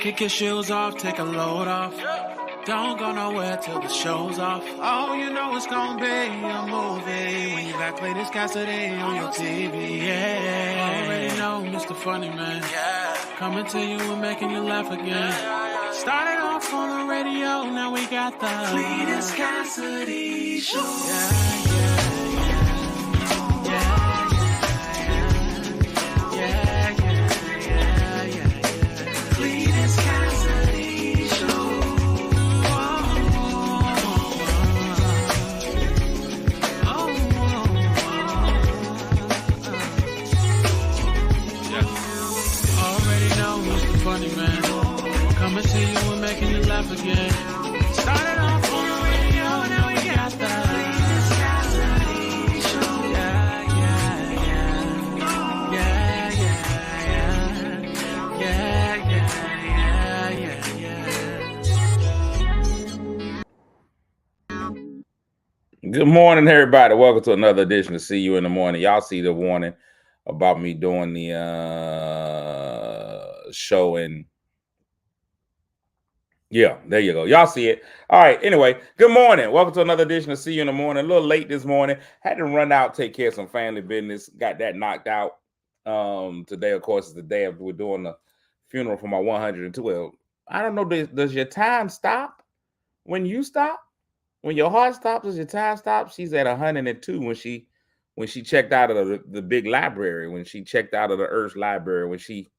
Kick your shoes off, take a load off. Don't go nowhere till the show's off. Oh, you know it's gonna be a movie when you got Cletus Cassidy on your TV. Yeah, already know Mr. Funny Man. Yeah, coming to you and making you laugh again. Started off on the radio, now we got the Cletus Cassidy Show. Yeah. Again. Started off on the radio, now we got the Cletus Cassidy Show. Good morning, everybody. Welcome to another edition of See You in the Morning. Y'all see the warning about me doing the show and yeah, there you go. Y'all see it. All right. Anyway, good morning. Welcome to another edition of See You in the Morning. A little late this morning. Had to run out, take care of some family business. Got that knocked out. Today, of course, is the day we're doing the funeral for my 112. I don't know. Does your time stop when you stop? When your heart stops, does your time stop? She's at 102 when she checked out of the big library, when she checked out of the Earth Library, when she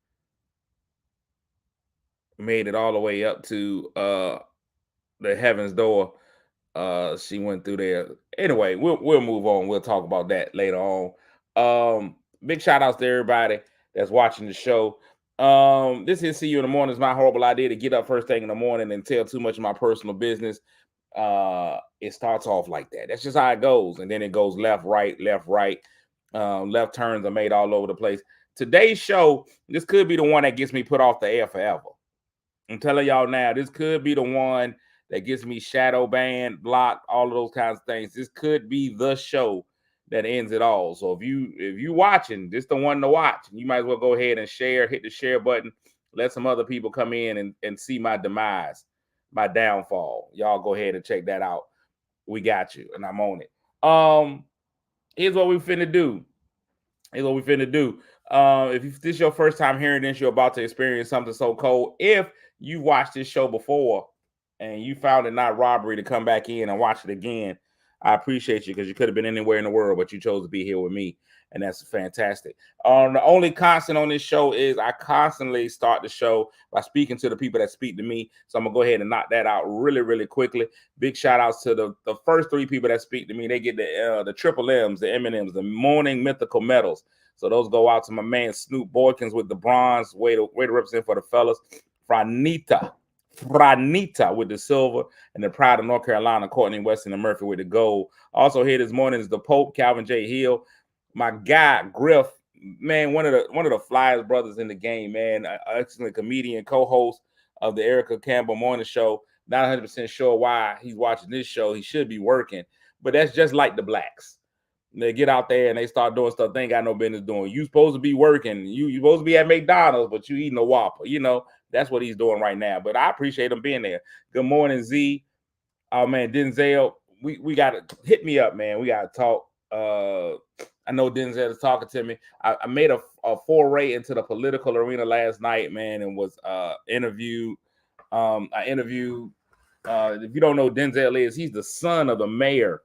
made it all the way up to the heaven's door. She went through there. Anyway, we'll move on. We'll talk about that later on. Big shout outs to everybody that's watching the show. This is See You in the Morning. It's my horrible idea to get up first thing in the morning and tell too much of my personal business. It starts off like that. That's just how it goes, and then it goes left, right. Left turns are made all over the place. Today's show, this could be the one that gets me put off the air forever. I'm telling y'all now, this could be the one that gets me shadow banned, blocked, all of those kinds of things. This could be the show that ends it all. So if you watching, this the one to watch. You might as well go ahead and share, hit the share button, let some other people come in and see my demise, my downfall. Y'all go ahead and check that out. We got you, and I'm on it. Here's what we finna do. If this is your first time hearing this, you're about to experience something so cold. If you watched this show before and you found it not robbery to come back in and watch it again, I appreciate you because you could have been anywhere in the world, but you chose to be here with me, and that's fantastic. The only constant on this show is I constantly start the show by speaking to the people that speak to me. So I'm going to go ahead and knock that out really, really quickly. Big shout outs to the first three people that speak to me. They get the triple M's, the M&Ms, the morning mythical medals. So those go out to my man Snoop Boykins with the bronze, way to represent for the fellas. Franita with the silver, and the pride of North Carolina, Courtney Weston and Murphy with the gold. Also here this morning is the Pope, Calvin J. Hill. My guy, Griff, man, one of the flyest brothers in the game, man. An excellent comedian, co-host of the Erica Campbell Morning Show. Not 100% sure why he's watching this show. He should be working, but that's just like the blacks. They get out there and they start doing stuff they ain't got no business doing. You supposed to be working. You supposed to be at McDonald's, but you eating a Whopper. You know, that's what he's doing right now. But I appreciate him being there. Good morning, Z. Oh, man, Denzel, we got to hit me up, man. We got to talk. I know Denzel is talking to me. I made a foray into the political arena last night, man, and was interviewed. I interviewed, if you don't know who Denzel is, he's the son of the mayor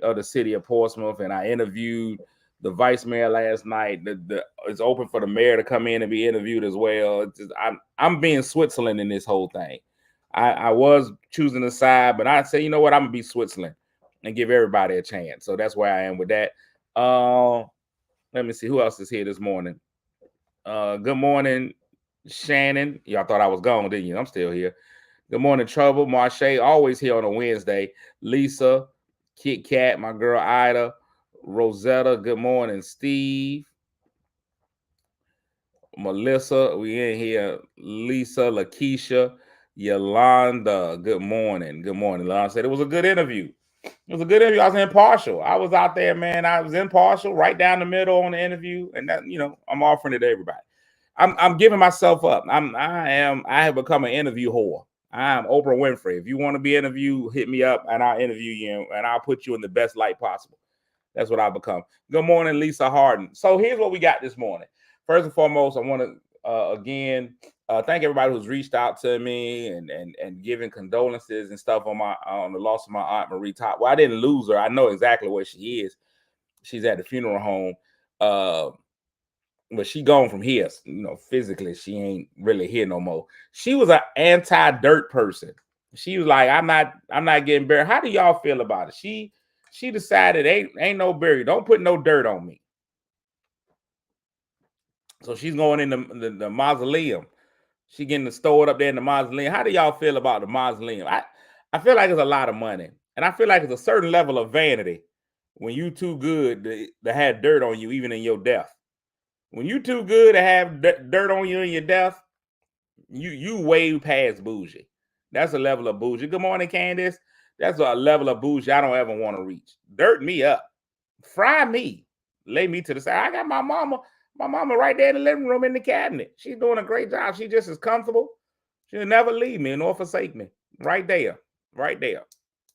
of the city of Portsmouth, and I interviewed the vice mayor last night. It's open for the mayor to come in and be interviewed as well. It's just, I'm being Switzerland in this whole thing. I was choosing a side, but I say, you know what, I'm gonna be Switzerland and give everybody a chance. So that's where I am with that. Let me see who else is here this morning. Good morning, Shannon. Y'all thought I was gone, didn't you? I'm still here. Good morning, Trouble. Marche, always here on a Wednesday. Lisa, Kit Kat, my girl Ida, Rosetta, good morning, Steve, Melissa, we in here, Lisa, Lakeisha, Yolanda, good morning. Yolanda said it was a good interview. I was impartial. I was out there, man. I was impartial, right down the middle on the interview, and that, you know, I'm offering it to everybody. I'm giving myself up. I have become an interview whore. I'm Oprah Winfrey. If you want to be interviewed, hit me up and I'll interview you and I'll put you in the best light possible. That's what I've become. Good morning, Lisa Harden. So here's what we got this morning. First and foremost, I want to again thank everybody who's reached out to me and giving condolences and stuff on the loss of my aunt Marie Top. Well, I didn't lose her. I know exactly where she is. She's at the funeral home. But she gone from here, physically she ain't really here no more. She was an anti-dirt person. She was like, I'm not getting buried. How do y'all feel about it? She decided ain't no buried. Don't put no dirt on me. So she's going in the mausoleum. She getting stored up there in the mausoleum. How do y'all feel about the mausoleum? I feel like it's a lot of money, and I feel like it's a certain level of vanity when you too good to have dirt on you, even in your death. When you too good to have dirt on you in your death, you way past bougie. That's a level of bougie. Good morning, Candace. That's a level of bougie I don't ever want to reach. Dirt me up. Fry me. Lay me to the side. I got my mama right there in the living room in the cabinet. She's doing a great job. She just as comfortable. She'll never leave me nor forsake me. Right there. Right there.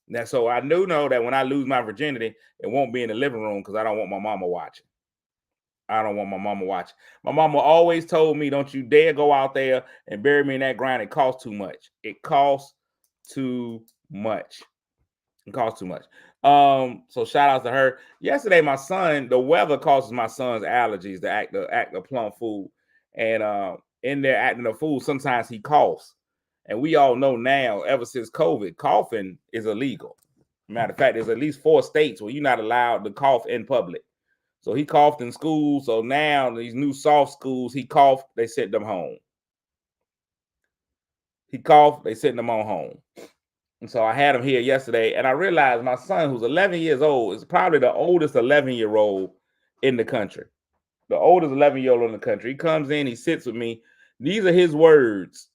Now, so I do know that when I lose my virginity, it won't be in the living room because I don't want my mama watching. I don't want my mama watching. My mama always told me, don't you dare go out there and bury me in that ground. It costs too much. It costs too much. It costs too much. So shout out to her. Yesterday, my son, the weather causes my son's allergies to act a plum fool. And in there acting a fool, sometimes he coughs. And we all know now, ever since COVID, coughing is illegal. Matter of fact, there's at least 4 states where you're not allowed to cough in public. So he coughed in school. So now these new soft schools, he coughed, they sent them home. He coughed, they sent him on home. And so I had him here yesterday, and I realized my son, who's 11 years old, is probably the oldest 11-year-old in the country. The oldest 11-year-old in the country. He comes in, he sits with me. These are his words.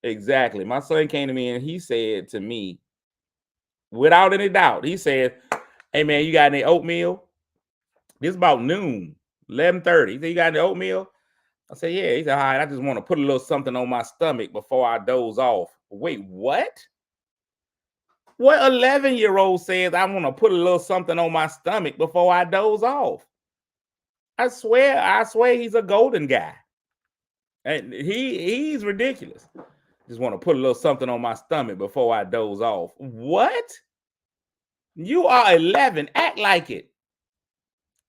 Exactly. My son came to me and he said to me, without any doubt, he said, hey, man, you got any oatmeal? This is about noon, 11:30. He said, you got any oatmeal? I said, yeah. He said, all right, I just want to put a little something on my stomach before I doze off. Wait, what? What 11-year-old says I want to put a little something on my stomach before I doze off? I swear he's a golden guy. And he's ridiculous. Just want to put a little something on my stomach before I doze off. What? You are 11. Act like it.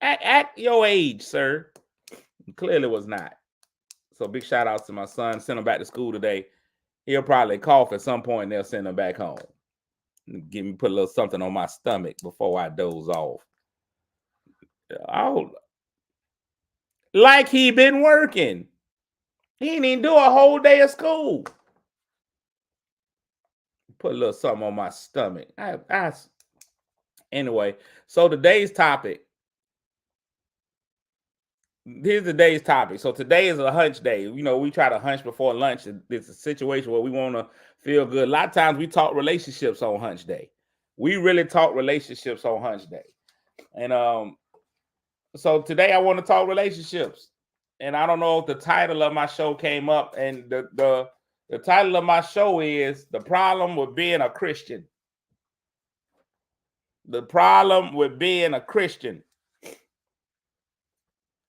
Act your age, sir. Clearly was not. So big shout out to my son. Sent him back to school today. He'll probably cough at some point and they'll send him back home. Put a little something on my stomach before I doze off. Oh, like he been working. He didn't even do a whole day of school. Put a little something on my stomach. Anyway, so today's topic. Here's today's topic. So today is a hunch day. We try to hunch before lunch. It's a situation where we want to feel good. A lot of times we talk relationships on hunch day. We really talk relationships on hunch day. And so today I want to talk relationships. And I don't know if the title of my show came up. And the title of my show is The Problem with Being a Christian. The problem with being a Christian.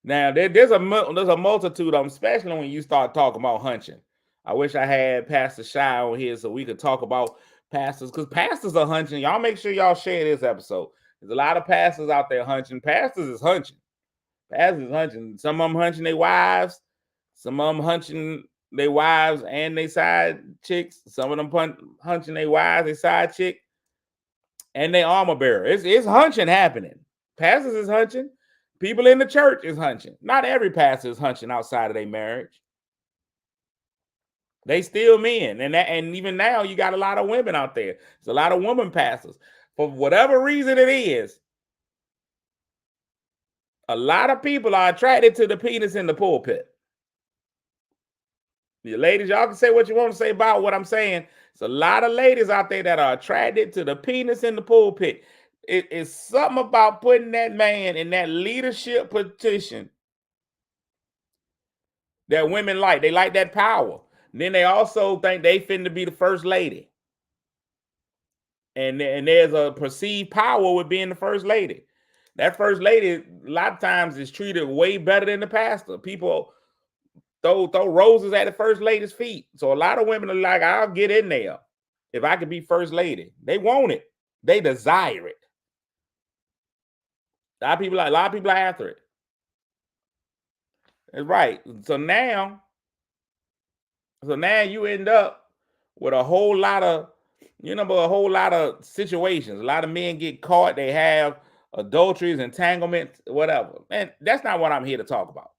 Now, there's a multitude of them, especially when you start talking about hunching. I wish I had Pastor Shy on here so we could talk about pastors, because pastors are hunching. Y'all make sure y'all share this episode. There's a lot of pastors out there hunching. Pastors is hunching. Pastors is hunching. Some of them hunching their wives. Some of them hunching their wives and their side chicks. Some of them hunching their wives, their side chick, and their armor bearer. It's hunching happening. Pastors is hunching. People in the church is hunching. Not every pastor is hunching outside of their marriage. They still men. And even now, you got a lot of women out there. There's a lot of woman pastors. For whatever reason it is, a lot of people are attracted to the penis in the pulpit. You ladies, y'all can say what you want to say about what I'm saying. There's a lot of ladies out there that are attracted to the penis in the pulpit. It is something about putting that man in that leadership position that women like. They like that power. And then they also think they finna be the first lady. And there's a perceived power with being the first lady. That first lady, a lot of times, is treated way better than the pastor. People throw roses at the first lady's feet. So a lot of women are like, I'll get in there if I could be first lady. They want it. They desire it. A lot of people are after it. That's right. So now you end up with a whole lot of, situations. A lot of men get caught. They have adulteries, entanglements, whatever. And that's not what I'm here to talk about.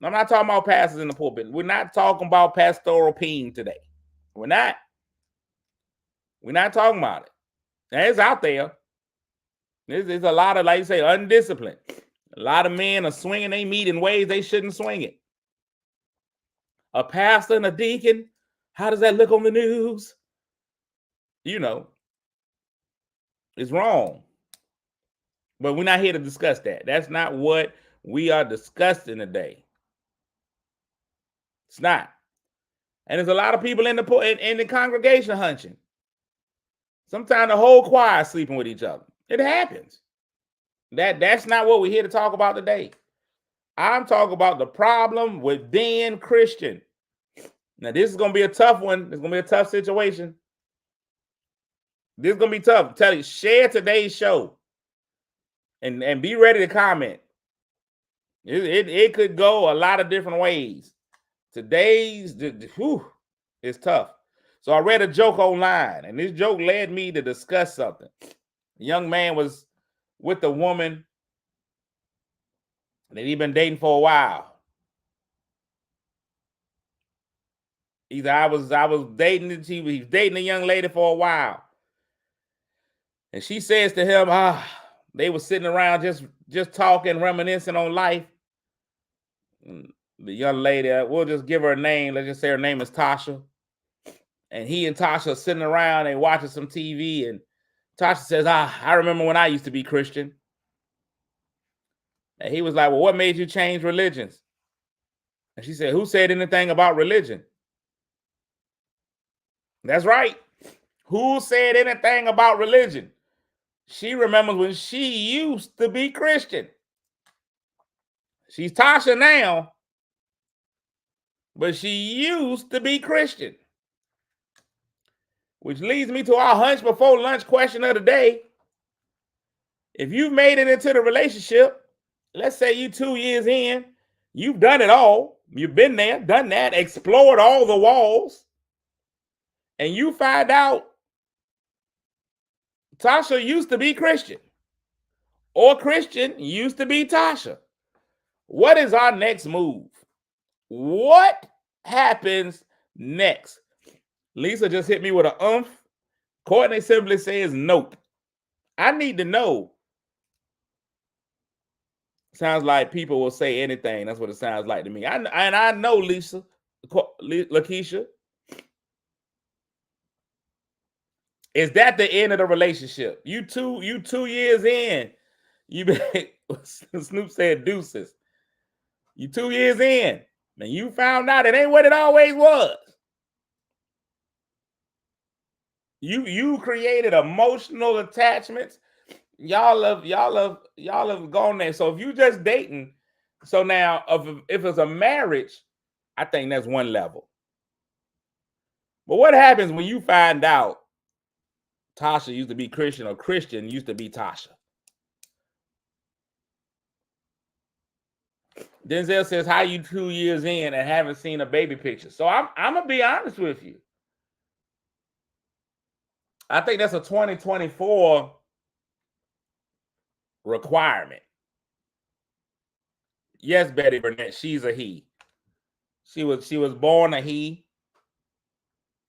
I'm not talking about pastors in the pulpit. We're not talking about pastoral peen today. We're not talking about it. Now, it's out there. There's a lot of, like you say, undisciplined. A lot of men are swinging their meat in ways they shouldn't swing it. A pastor and a deacon, how does that look on the news? It's wrong. But we're not here to discuss that. That's not what we are discussing today. It's not. And there's a lot of people in the congregation hunching. Sometimes the whole choir is sleeping with each other. It happens. That's not what we're here to talk about today. I'm talking about the problem with being Christian. Now, this is going to be a tough one. It's going to be a tough situation. This is going to be tough. Tell you, share today's show and be ready to comment. It could go a lot of different ways. Today's it's tough. So I read a joke online, and this joke led me to discuss something. A young man was with a woman that he'd been dating for a while. Either I was dating, he was dating a young lady for a while. And she says to him, they were sitting around just talking, reminiscing on life. The young lady, we'll just give her a name. Let's just say her name is Tasha. And he and Tasha are sitting around and watching some TV. And Tasha says, I remember when I used to be Christian. And he was like, well, what made you change religions? And she said, who said anything about religion? That's right. Who said anything about religion? She remembers when she used to be Christian. She's Tasha now, but she used to be Christian. Which leads me to our hunch before lunch question of the day. If you've made it into the relationship, let's say you 2 years in, you've done it all. You've been there, done that, explored all the walls, and you find out Tasha used to be Christian, or Christian used to be Tasha. What is our next move? What happens next? Lisa just hit me with an umph. Courtney simply says nope. I need to know. Sounds like people will say anything. That's what it sounds like to me. And I know, Lisa, Lakeisha. Is that the end of the relationship? You two years in. Snoop said deuces. You 2 years in. And you found out it ain't what it always was. You created emotional attachments. Y'all have gone there. So if you just dating, so now if it's a marriage, I think that's one level. But what happens when you find out Tasha used to be Christian or Christian used to be Tasha? Denzel says, how you 2 years in and haven't seen a baby picture? So I'm gonna be honest with you. I think that's a 2024 requirement. Yes, Betty Burnett, she's a he. She was born a he.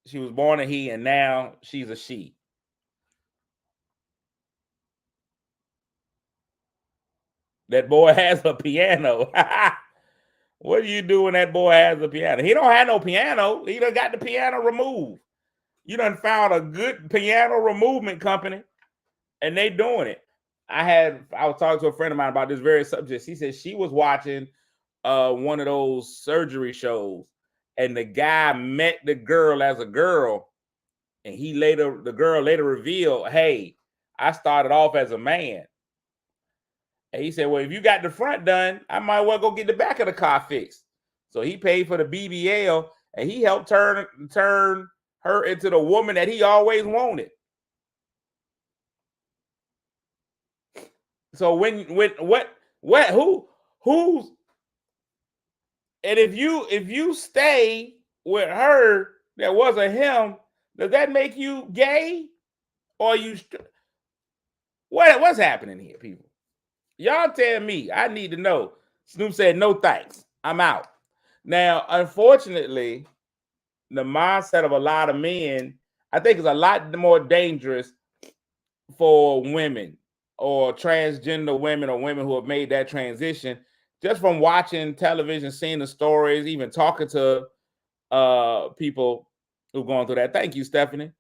She was born a he, and now she's a she. That boy has a piano. What do you do when that boy has a piano? He don't have no piano. He done got the piano removed. You done found a good piano removement company, and they doing it. I was talking to a friend of mine about this very subject. She said she was watching one of those surgery shows, and the guy met the girl as a girl, and the girl later revealed, hey, I started off as a man. And he said, well, if you got the front done, I might well go get the back of the car fixed. So he paid for the BBL, and he helped turn her into the woman that he always wanted. So who's, and if you stay with her that wasn't him, does that make you gay? Or what's happening here, people? Y'all tell me. I need to know. Snoop said, no thanks. I'm out. Now, unfortunately, the mindset of a lot of men, I think, is a lot more dangerous for women or transgender women or women who have made that transition. Just from watching television, seeing the stories, even talking to people who've gone through that. Thank you, Stephanie.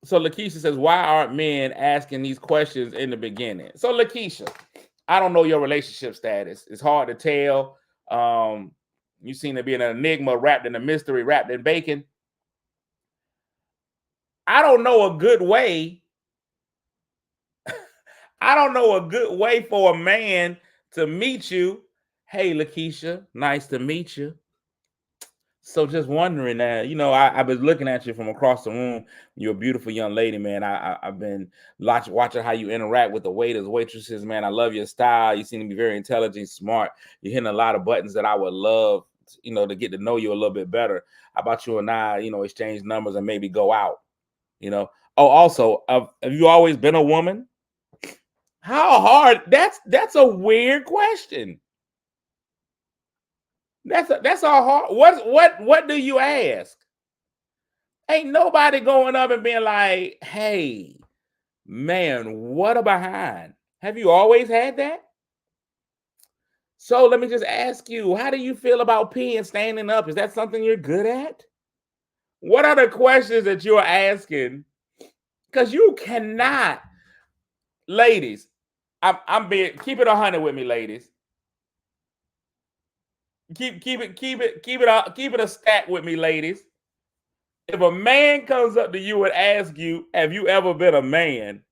So Lakeisha says, why aren't men asking these questions in the beginning? So Lakeisha, I don't know your relationship status. It's hard to tell. You seem to be an enigma wrapped in a mystery, wrapped in bacon. I don't know a good way. I don't know a good way for a man to meet you. Hey, Lakeisha, nice to meet you. So just wondering that, I've been looking at you from across the room. You're a beautiful young lady, man. I've been watching how you interact with the waiters, waitresses, man. I love your style. You seem to be very intelligent, smart. You're hitting a lot of buttons that I would love, to get to know you a little bit better. How about you and I, exchange numbers and maybe go out, Oh, also, have you always been a woman? How hard? That's a weird question. That's a hard. What do you ask? Ain't nobody going up and being like, hey, man, what a behind. Have you always had that? So let me just ask you, how do you feel about peeing standing up? Is that something you're good at? What are the questions that you're asking? Because you cannot, ladies, I'm being, keep it 100 with me, ladies. Keep it a stat with me, ladies. If a man comes up to you and asks you, have you ever been a man?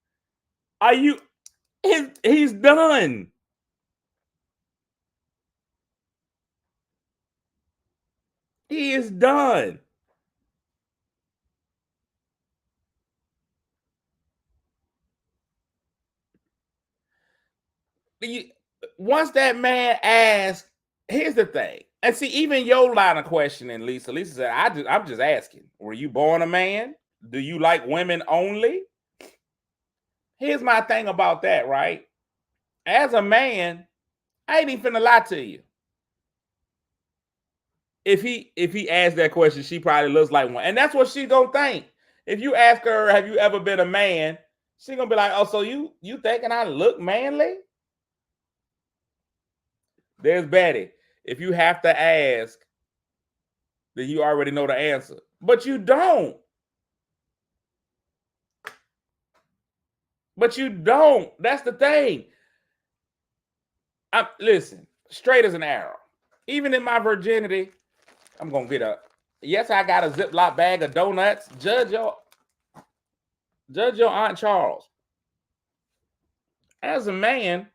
He's done. He is done. Once that man asks, here's the thing. And see, even your line of questioning, Lisa said, I'm just asking, were you born a man? Do you like women only? Here's my thing about that, right? As a man, I ain't even finna lie to you. If he asked that question, she probably looks like one. And that's what she gonna think. If you ask her, have you ever been a man? She gonna be like, oh, so you thinking I look manly? There's Betty. If you have to ask, then you already know the answer. But you don't. That's the thing. Listen, straight as an arrow. Even in my virginity, I'm gonna get up. Yes, I got a Ziploc bag of donuts. Judge your Aunt Charles. As a man,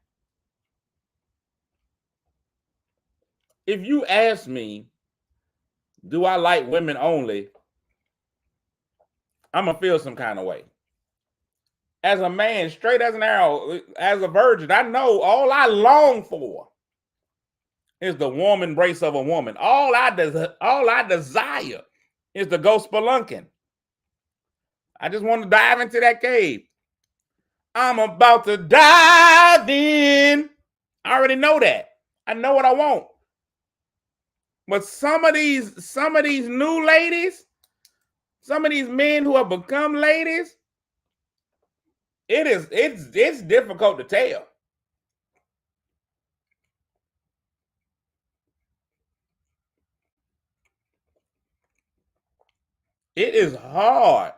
if you ask me, do I like women only? I'm gonna feel some kind of way. As a man, straight as an arrow, as a virgin, I know all I long for is the warm embrace of a woman. All I desire is to go spelunking. I just want to dive into that cave. I'm about to dive in. I already know that. I know what I want. But some of these new ladies, some of these men who have become ladies, it's difficult to tell. It is hard.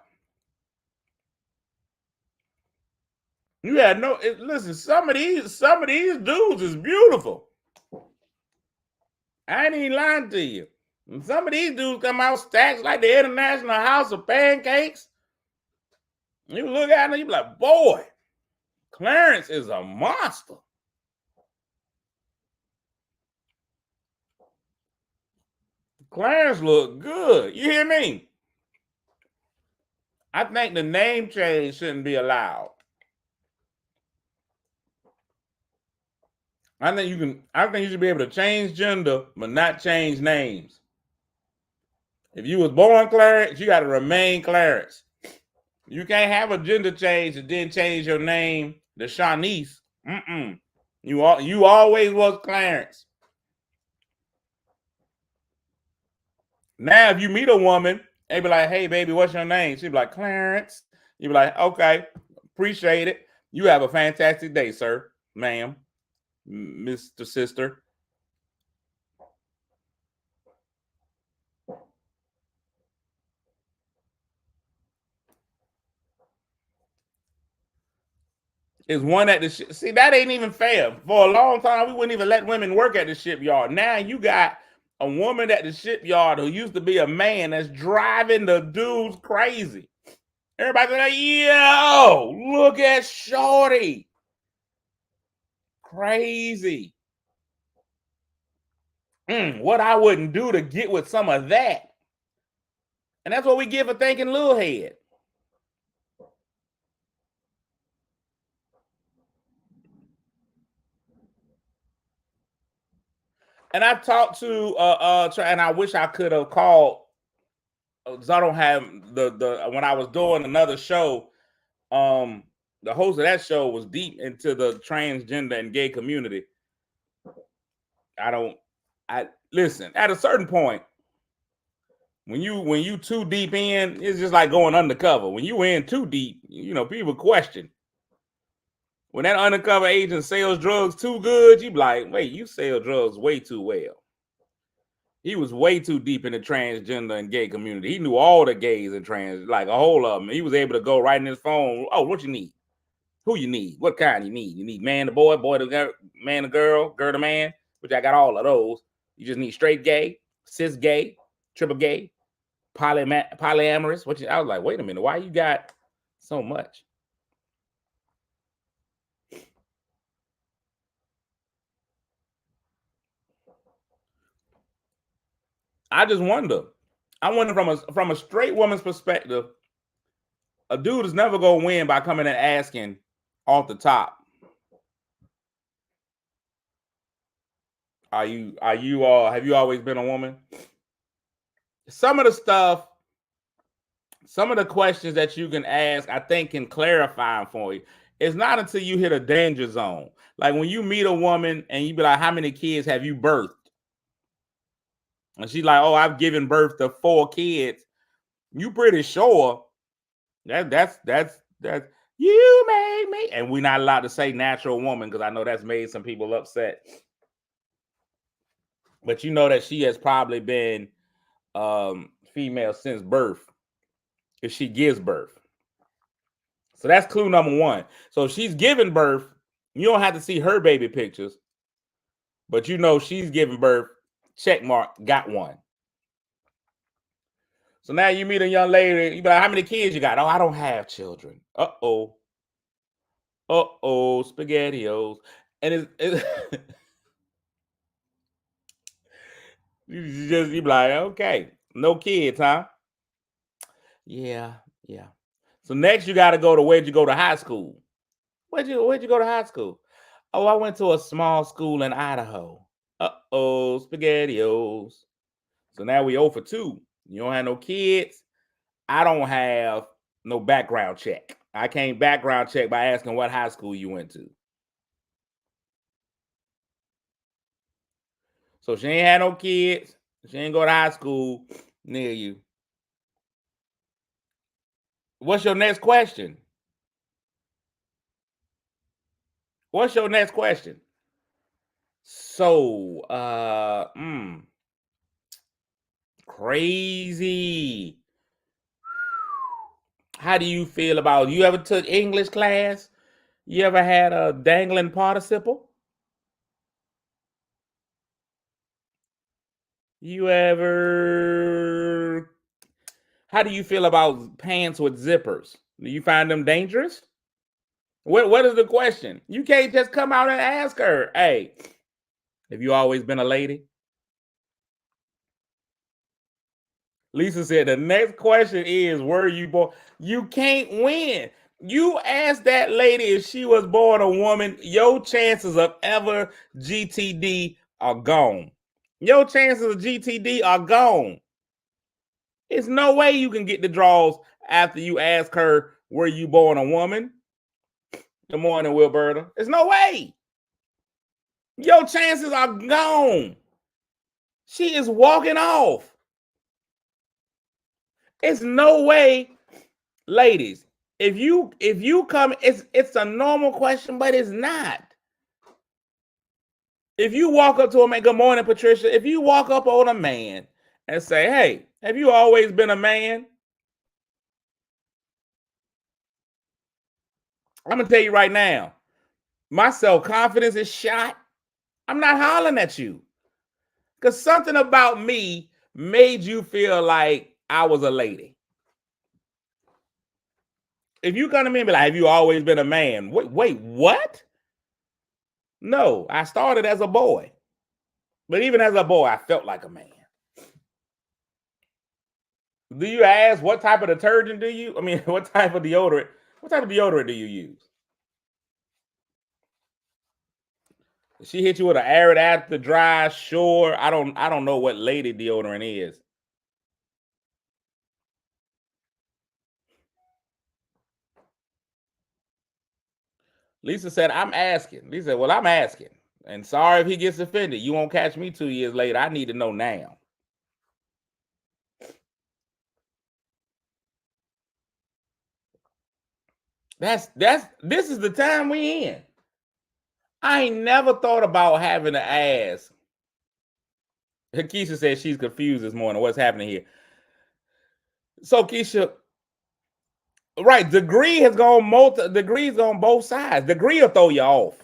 You had listen, some of these dudes is beautiful. I ain't even lying to you. And some of these dudes come out stacks like the International House of Pancakes. You look at them, you be like, boy, Clarence is a monster. Clarence look good. You hear me? I think the name change shouldn't be allowed. I think you should be able to change gender, but not change names. If you was born Clarence, you got to remain Clarence. You can't have a gender change and then change your name to Shanice. You always was Clarence. Now, if you meet a woman, they be like, "Hey, baby, what's your name?" She be like, "Clarence." You be like, "Okay, appreciate it. You have a fantastic day, sir, ma'am, Mr. Sister." Is one at the see, that ain't even fair. For a long time, we wouldn't even let women work at the shipyard. Now you got a woman at the shipyard who used to be a man that's driving the dudes crazy. Everybody's like, yo, look at Shorty. Crazy. What I wouldn't do to get with some of that. And that's what we get for thinking Lil Head. And I talked to and I wish I could have called, because I don't have the when I was doing another show, the host of that show was deep into the transgender and gay community. I listen, at a certain point, when you too deep in, it's just like going undercover. When you in too deep, people question. When that undercover agent sells drugs too good, you be like, wait, you sell drugs way too well. He was way too deep in the transgender and gay community. He knew all the gays and trans, like a whole of them. He was able to go right in his phone. Oh, what you need? Who you need? What kind you need? You need man to boy, boy to girl, man to girl to man, which I got all of those. You just need straight gay, cis gay, triple gay, polyamorous. I was like, wait a minute, why you got so much? I just wonder. I wonder from a straight woman's perspective, a dude is never gonna win by coming and asking off the top. Have you always been a woman? Some of the stuff, some of the questions that you can ask, I think can clarify them for you. It's not until you hit a danger zone. Like when you meet a woman and you be like, how many kids have you birthed? And she's like, oh, I've given birth to 4 kids. You pretty sure that's you made me. And we're not allowed to say natural woman because I know that's made some people upset. But you know that she has probably been female since birth if she gives birth. So that's clue number 1. So if she's giving birth, you don't have to see her baby pictures, but you know she's giving birth. Check mark, got one. So now you meet a young lady, you be like, how many kids you got? Oh, I don't have children. Uh-oh, SpaghettiOs. And it's you be like, okay, no kids, huh? Yeah. So next you got to go to, where'd you go to high school? Where'd you go to high school? Oh, I went to a small school in Idaho. SpaghettiOs. So now we 0 for 2. You don't have no kids. I don't have no background check. I can't background check by asking what high school you went to. So she ain't had no kids. She ain't go to high school near you. What's your next question? So, crazy. How do you feel about, you ever took English class? You ever had a dangling participle? You ever? How do you feel about pants with zippers? Do you find them dangerous? What is the question? You can't just come out and ask her, hey, have you always been a lady? Lisa said the next question is, were you born? You can't win. You ask that lady if she was born a woman, your chances of ever GTD are gone. Your chances of GTD are gone. There's no way you can get the draws after you ask her, were you born a woman? Good morning, Wilberta. There's no way. Your chances are gone. She is walking off. It's no way, ladies. If you come, it's a normal question, but it's not. If you walk up to a man, good morning, Patricia. If you walk up on a man and say, hey, have you always been a man? I'm gonna tell you right now, my self-confidence is shot. I'm not hollering at you. Because something about me made you feel like I was a lady. If you come to me and be like, have you always been a man? Wait, what? No, I started as a boy. But even as a boy, I felt like a man. Do you ask what type of detergent do you? I mean, what type of deodorant? What type of deodorant do you use? She hit you with an arid after dry, sure. I don't know what lady deodorant is. Lisa said, I'm asking. Lisa said, well, I'm asking. And sorry if he gets offended. You won't catch me 2 years later. I need to know now. This is the time we in. I ain't never thought about having to ask. Keisha said she's confused this morning. What's happening here? So Keisha, right? Degree has gone degrees on both sides. Degree will throw you off.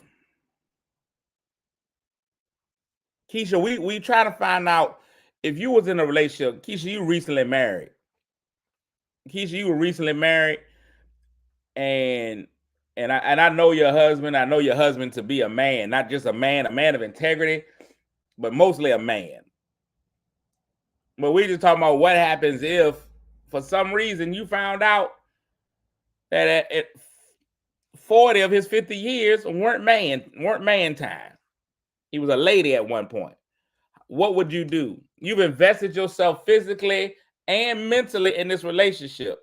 Keisha, we try to find out if you was in a relationship. Keisha, you recently married. Keisha, you were recently married, and I know your husband. I know your husband to be a man, not just a man of integrity, but mostly a man. But we just talking about what happens if, for some reason, you found out that at 40 of his 50 years weren't man time. He was a lady at one point. What would you do? You've invested yourself physically and mentally in this relationship.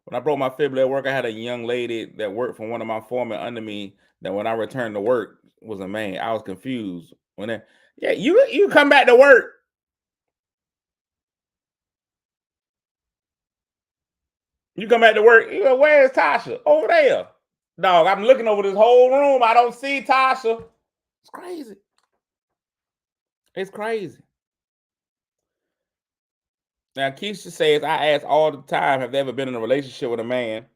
When I broke my fibula at work, I had a young lady that worked for one of my foremen under me that when I returned to work was a man. I was confused. You come back to work. You come back to work. You go, where's Tasha? Over there. Dog, I'm looking over this whole room. I don't see Tasha. It's crazy. It's crazy. Now, Keisha says, I ask all the time, have they ever been in a relationship with a man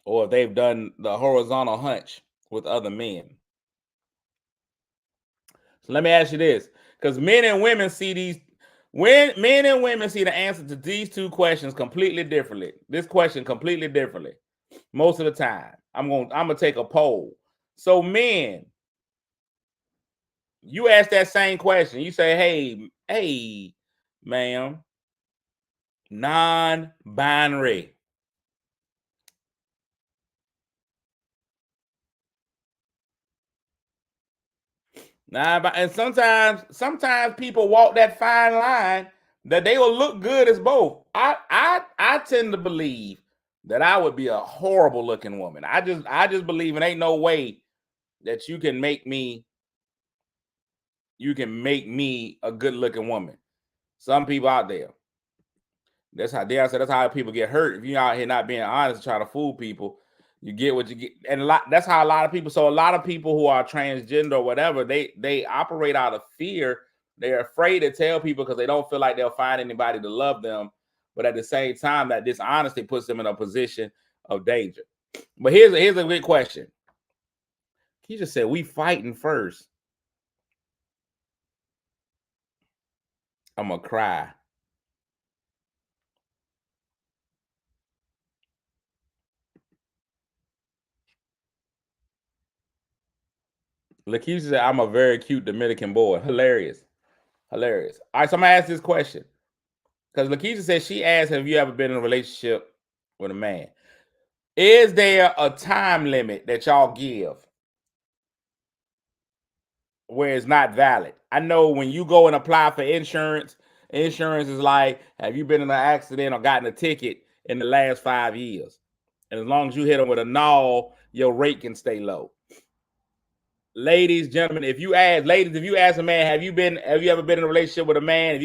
or if they've done the horizontal hunch with other men? So let me ask you this, because men and women see the answer to these two questions completely differently. This question completely differently. Most of the time, I'm gonna take a poll. So men, you ask that same question. You say, hey, ma'am, non-binary. And sometimes people walk that fine line that they will look good as both. I tend to believe that I would be a horrible looking woman. I just believe it ain't no way that you can make me a good looking woman. Some people out there. That's how people get hurt. If you're out here not being honest, trying to fool people, you get what you get. And that's how a lot of people. So a lot of people who are transgender or whatever, they operate out of fear. They're afraid to tell people because they don't feel like they'll find anybody to love them. But at the same time, that dishonesty puts them in a position of danger. But here's a good question. He just said we fighting first. I'm gonna cry. Lakeisha said, I'm a very cute Dominican boy. Hilarious. Hilarious. All right, so I'm gonna ask this question. Because Lakeisha said she asked, have you ever been in a relationship with a man? Is there a time limit that y'all give where it's not valid? I know when you go and apply for insurance, insurance is like, have you been in an accident or gotten a ticket in the last 5 years? And as long as you hit them with a null, your rate can stay low. Ladies, gentlemen, if you ask a man, have you ever been in a relationship with a man? Have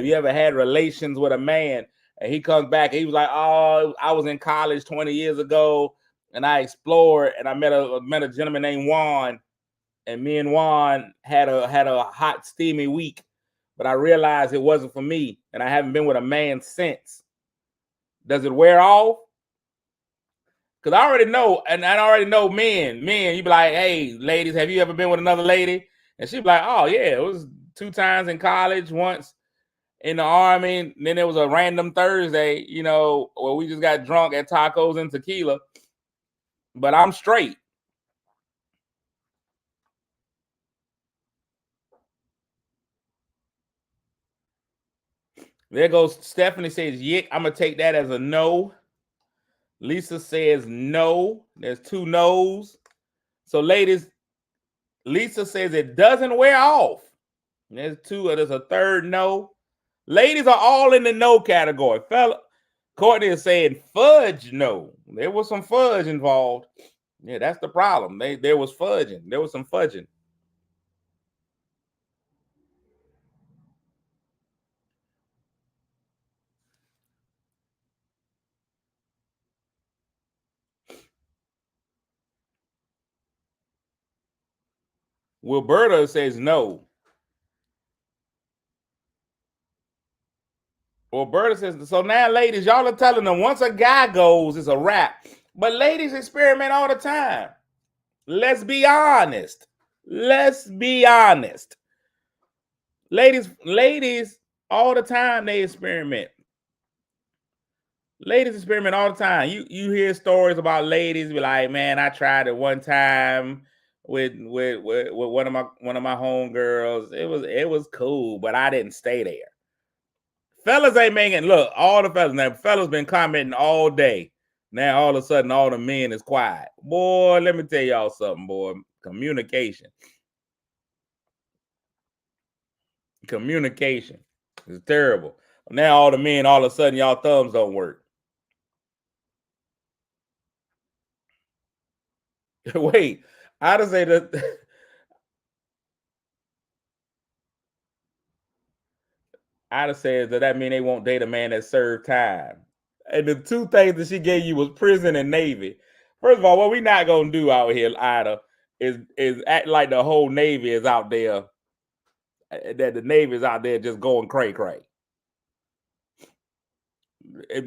you ever had relations with a man? And he comes back and he was like, oh, I was in college 20 years ago and I explored and I met a gentleman named Juan, and me and Juan had a hot, steamy week, but I realized it wasn't for me and I haven't been with a man since. Does it wear off? Because I already know, and I already know men, you be like, hey, ladies, have you ever been with another lady? And she be like, oh, yeah, it was 2 times in college, once in the Army. And then there was a random Thursday, where we just got drunk at tacos and tequila. But I'm straight. There goes Stephanie says, yick. I'm going to take that as a no. Lisa says no. There's 2 no's. So, ladies, Lisa says it doesn't wear off. There's a third no. Ladies are all in the no category. Courtney is saying fudge no. There was some fudge involved. Yeah, that's the problem. There was fudging. There was some fudging. Wilberta says no. Wilberta says, so now, ladies, y'all are telling them once a guy goes, it's a wrap. But ladies experiment all the time. Let's be honest. Let's be honest. Ladies, all the time they experiment. Ladies experiment all the time. You hear stories about ladies be like, man, I tried it one time with one of my homegirls. It was cool, but I didn't stay there. Fellas ain't making, look, all the fellas been commenting all day. Now all of a sudden all the men is quiet. Boy, let me tell y'all something, boy. Communication is terrible. Now all the men, all of a sudden y'all thumbs don't work. Wait, I'd say that I'd say that mean they won't date a man that served time. And the 2 things that she gave you was prison and Navy. First of all, what we not gonna do out here, Ida, is act like the whole Navy is out there, that the Navy is out there just going cray.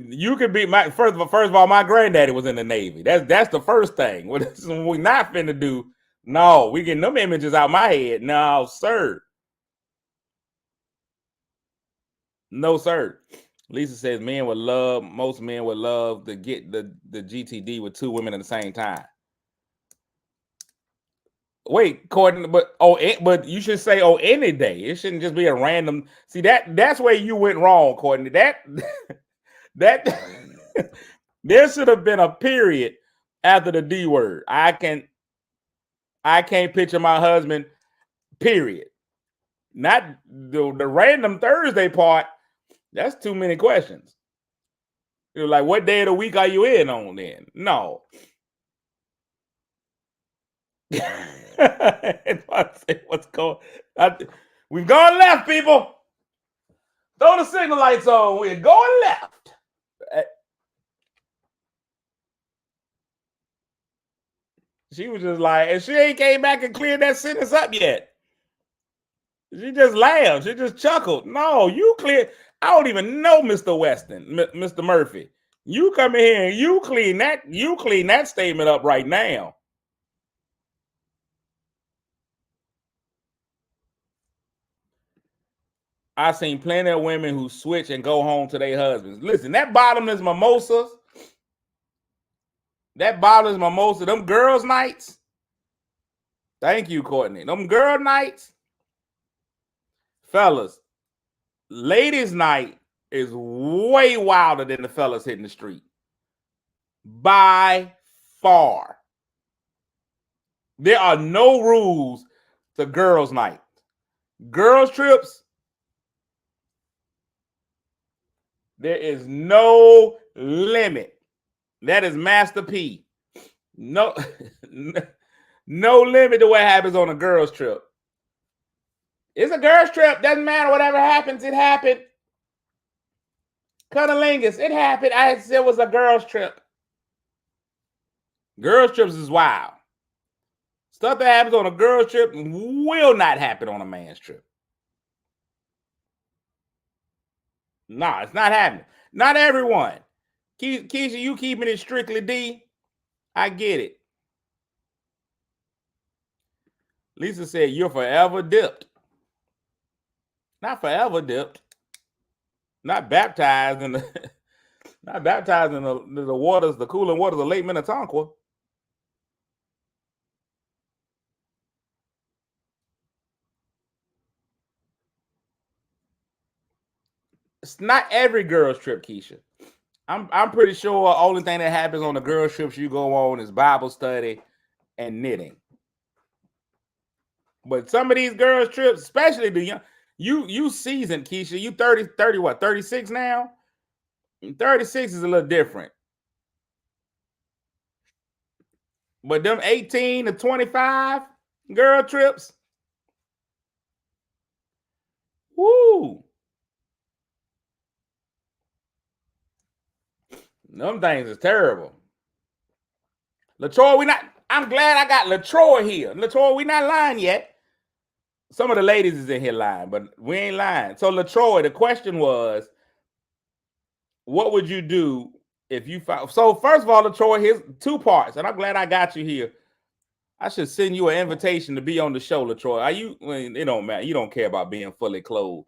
You could be first of all, my granddaddy was in the Navy. That's the first thing. What we not finna do? No, we getting them images out my head. No, sir. No, sir. Lisa says most men would love to get the GTD with 2 women at the same time. Wait, Courtney, but you should say any day. It shouldn't just be a random. See, that's where you went wrong, Courtney. That there should have been a period after the D word. I can't picture my husband, period. Not the random Thursday part. That's too many questions. You're like, what day of the week are you in on then? No. What's going on? We've gone left, people. Throw the signal lights on. We're going left. She was just like, and she ain't came back and cleared that sentence up yet. She just laughed. She just chuckled. No, you clear. I don't even know Mr. Weston, Mr. Murphy. You come in here and you clean that statement up right now. I've seen plenty of women who switch and go home to their husbands. Listen, that bottomless mimosas, them girls' nights. Thank you, Courtney. Them girl nights, fellas, ladies' night is way wilder than the fellas hitting the street. By far. There are no rules to girls' night. Girls' trips, there is no limit. That is Master P. No, no limit to what happens on a girls' trip. It's a girls' trip. Doesn't matter. Whatever happens, it happened. Cunnilingus, it happened. I said it was a girls' trip. Girls' trips is wild. Stuff that happens on a girls' trip will not happen on a man's trip. Nah, it's not happening. Not everyone. Keisha, you keeping it strictly D. I get it. Lisa said, you're forever dipped. Not forever dipped. Not baptized in the not baptized in the waters, the cooling waters of Lake Minnetonka. It's not every girl's trip, Keisha. I'm pretty sure the only thing that happens on the girls' trips you go on is Bible study and knitting. But some of these girls' trips, especially the young, you seasoned, Keisha. You 30 what, 36 now? 36 is a little different. But them 18 to 25 girl trips, woo. Them things is terrible. LaTroy, I'm glad I got LaTroy here. LaTroy, we not lying yet. Some of the ladies is in here lying, but we ain't lying. So LaTroy, the question was, what would you do if you found? So first of all, LaTroy, here's 2 parts, and I'm glad I got you here. I should send you an invitation to be on the show, LaTroy. Are you? It don't matter. You don't care about being fully clothed.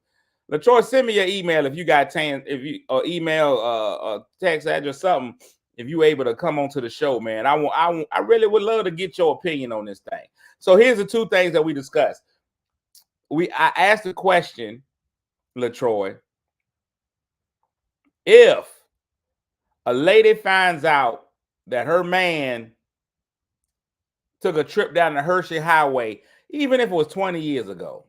LaTroy, send me your email if you got time. If you or email, text address, something. If you able to come onto the show, man, I really would love to get your opinion on this thing. So here's the 2 things that we discussed. I asked the question, LaTroy, if a lady finds out that her man took a trip down the Hershey Highway, even if it was 20 years ago,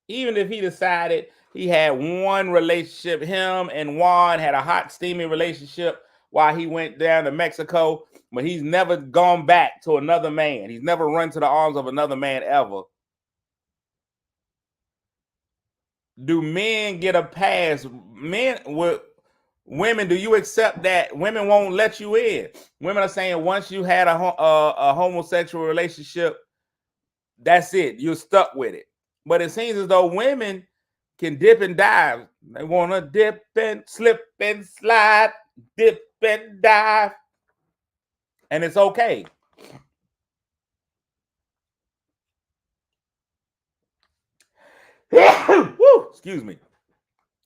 even if he decided he had one relationship, him and Juan had a hot, steamy relationship while he went down to Mexico, but he's never gone back to another man. He's never run to the arms of another man ever. Do men get a pass? Women, do you accept that women won't let you in? Women are saying once you had a homosexual relationship, that's it. You're stuck with it. But it seems as though women can dip and dive. They want to dip and slip and slide, dip and dive. And it's okay. Woo, excuse me.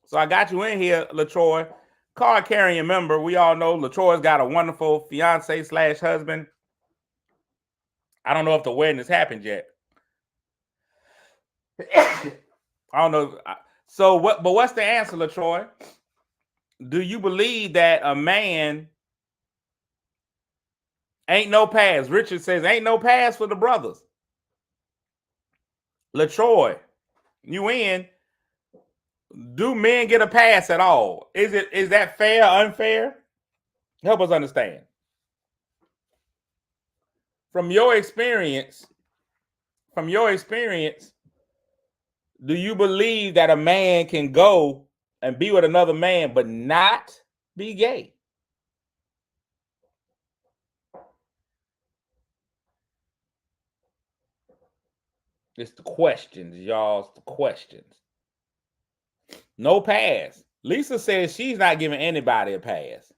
So I got you in here, LaTroy. Card carrying member. We all know LaTroy's got a wonderful fiance / husband. I don't know if the wedding has happened yet. I don't know. So what? But what's the answer, LaTroy? Do you believe that a man ain't no pass? Richard says ain't no pass for the brothers. LaTroy, you in? Do men get a pass at all? Is that fair or unfair? Help us understand. From your experience, do you believe that a man can go and be with another man but not be gay? It's the questions, y'all. It's the questions. No pass. Lisa says she's not giving anybody a pass.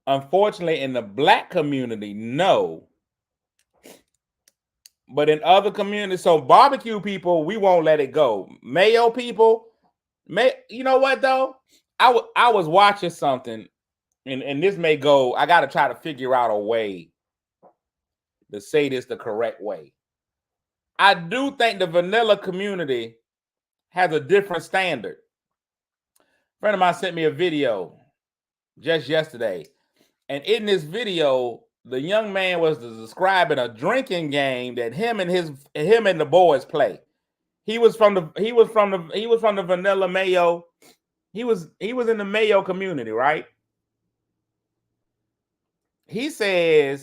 Unfortunately, in the black community, no. But in other communities, so barbecue people, we won't let it go. Mayo people, you know what though? I was watching something, and this may go. I got to try to figure out a way to say this the correct way. I do think the vanilla community has a different standard. A friend of mine sent me a video just yesterday, and in this video, the young man was describing a drinking game that him and the boys play. He was from the vanilla Mayo. He was in the Mayo community, right? He said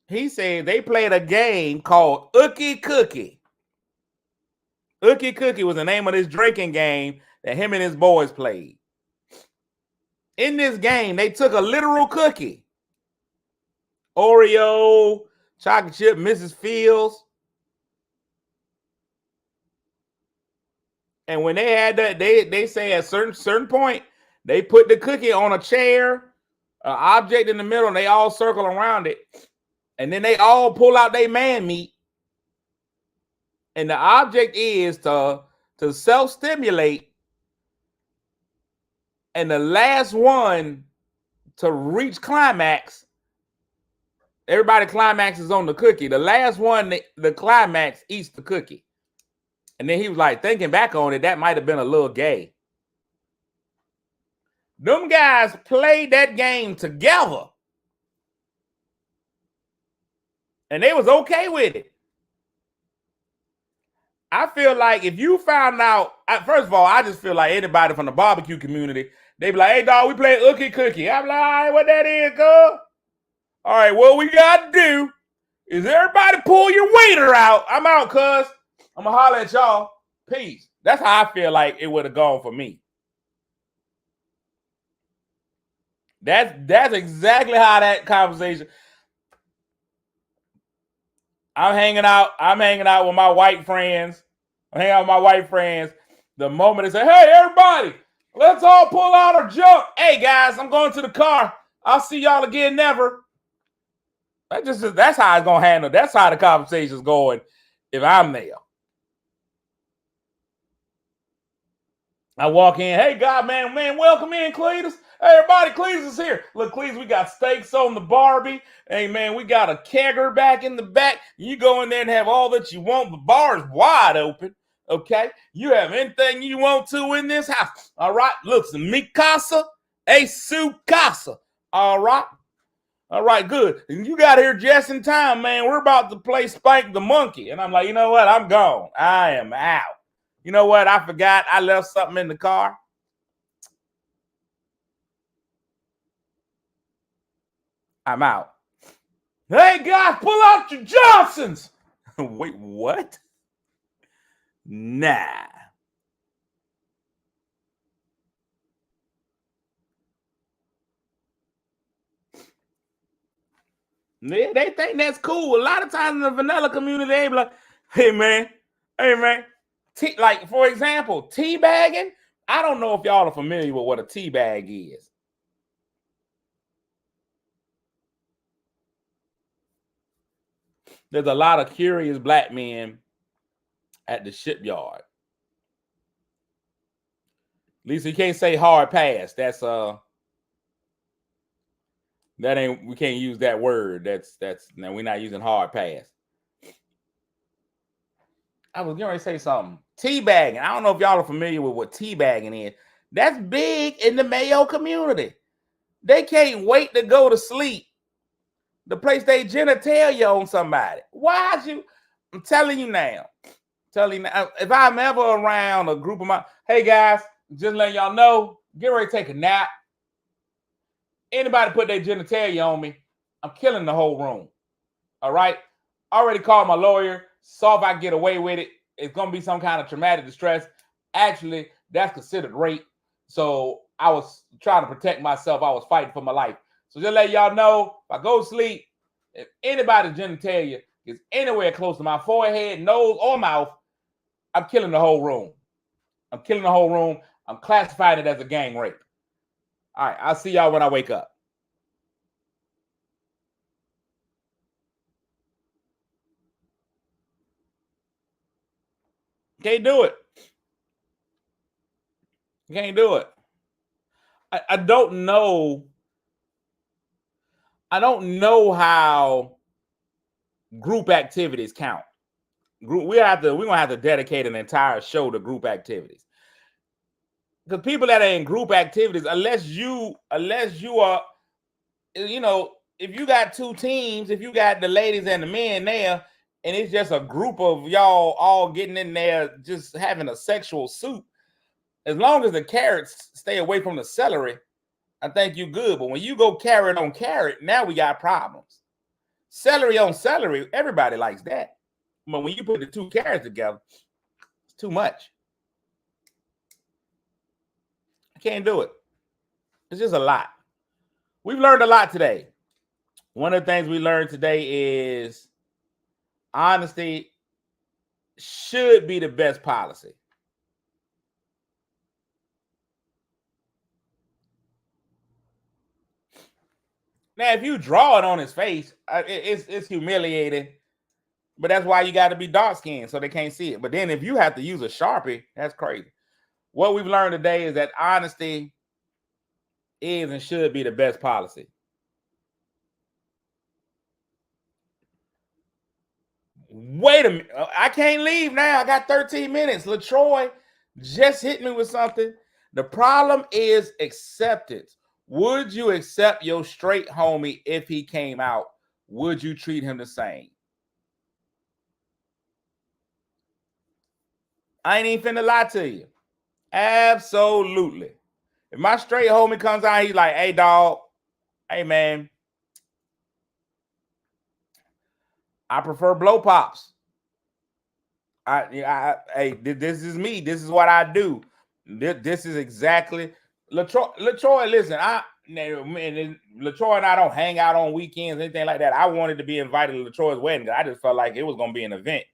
they played a game called Ookie Cookie. Ookie Cookie was the name of this drinking game that him and his boys played. In this game, they took a literal cookie, Oreo, chocolate chip, Mrs. Fields, and when they had that, they say at certain point, they put the cookie on a chair, an object in the middle, and they all circle around it, and then they all pull out their man meat, and the object is to self-stimulate, and the last one to reach climax, everybody climaxes on the cookie. The last one, the climax, eats the cookie. And then he was like, thinking back on it, that might have been a little gay. Them guys played that game together, and they was okay with it. I feel like if you found out, first of all, I just feel like anybody from the barbecue community, they be like, hey, dog, we play Ookie Cookie. I'm like, all right, what that is, girl? All right, what we got to do is everybody pull your waiter out. I'm out, cuz. I'm going to holler at y'all. Peace. That's how I feel like it would have gone for me. That's exactly how that conversation. I'm hanging out with my white friends. The moment they say, hey, everybody, let's all pull out our junk. Hey, guys, I'm going to the car. I'll see y'all again never. That's how it's going to handle. That's how the conversation's going if I'm there. I walk in, hey, God, man, welcome in, Cletus. Hey, everybody, Cletus is here. Look, Cletus, we got steaks on the Barbie. Hey, man, we got a kegger back in the back. You go in there and have all that you want. The bar is wide open, okay? You have anything you want to in this house, all right? Look, some mi casa, a su casa, all right? All right, good. You got here just in time, man. We're about to play Spank the Monkey. And I'm like, you know what? I'm gone. I am out. You know what? I forgot I left something in the car. I'm out. Hey, guys, pull out your Johnsons. Wait, what? Nah. They think that's cool. A lot of times in the vanilla community, they be like, hey, man. Like, for example, teabagging. I don't know if y'all are familiar with what a teabag is. There's a lot of curious black men at the shipyard. Lisa, you can't say hard pass. That's we can't use that word. Now we're not using hard pass. I was going to say something. Teabagging. I don't know if y'all are familiar with what teabagging is. That's big in the Mayo community. They can't wait to go to sleep to place their genitalia on somebody. I'm telling you now. If I'm ever around a group of hey guys, just letting y'all know, get ready to take a nap. Anybody put their genitalia on me, I'm killing the whole room. All right? Already called my lawyer. Saw if I can get away with it. It's going to be some kind of traumatic distress. Actually, that's considered rape. So I was trying to protect myself. I was fighting for my life. So just let y'all know, if I go to sleep, if anybody's genitalia is anywhere close to my forehead, nose, or mouth, I'm killing the whole room. I'm classifying it as a gang rape. All right, I'll see y'all when I wake up. Can't do it. You can't do it. I don't know. I don't know how group activities count. We're gonna have to dedicate an entire show to group activities. Because people that are in group activities, unless you are, you know, if you got two teams, if you got the ladies and the men there, and it's just a group of y'all all getting in there, just having a sexual soup, as long as the carrots stay away from the celery, I think you're good. But when you go carrot on carrot, now we got problems. Celery on celery, everybody likes that. But when you put the two carrots together, it's too much. I can't do it. It's just a lot. We've learned a lot today. One of the things we learned today is honesty should be the best policy. Now, if you draw it on his face, it's humiliating. But that's why you got to be dark-skinned so they can't see it. But then if you have to use a Sharpie, that's crazy. What we've learned today is that honesty is and should be the best policy. Wait a minute. I can't leave now. I got 13 minutes. LaTroy just hit me with something. The problem is acceptance. Would you accept your straight homie if he came out? Would you treat him the same? I ain't even finna lie to you. Absolutely. If my straight homie comes out, he's like, hey, dog, hey, man, I prefer blow pops. Hey, this is me. This is what I do. This is exactly LaTroy. Listen, LaTroy and I don't hang out on weekends, anything like that. I wanted to be invited to LaTroy's wedding. I just felt like it was gonna be an event.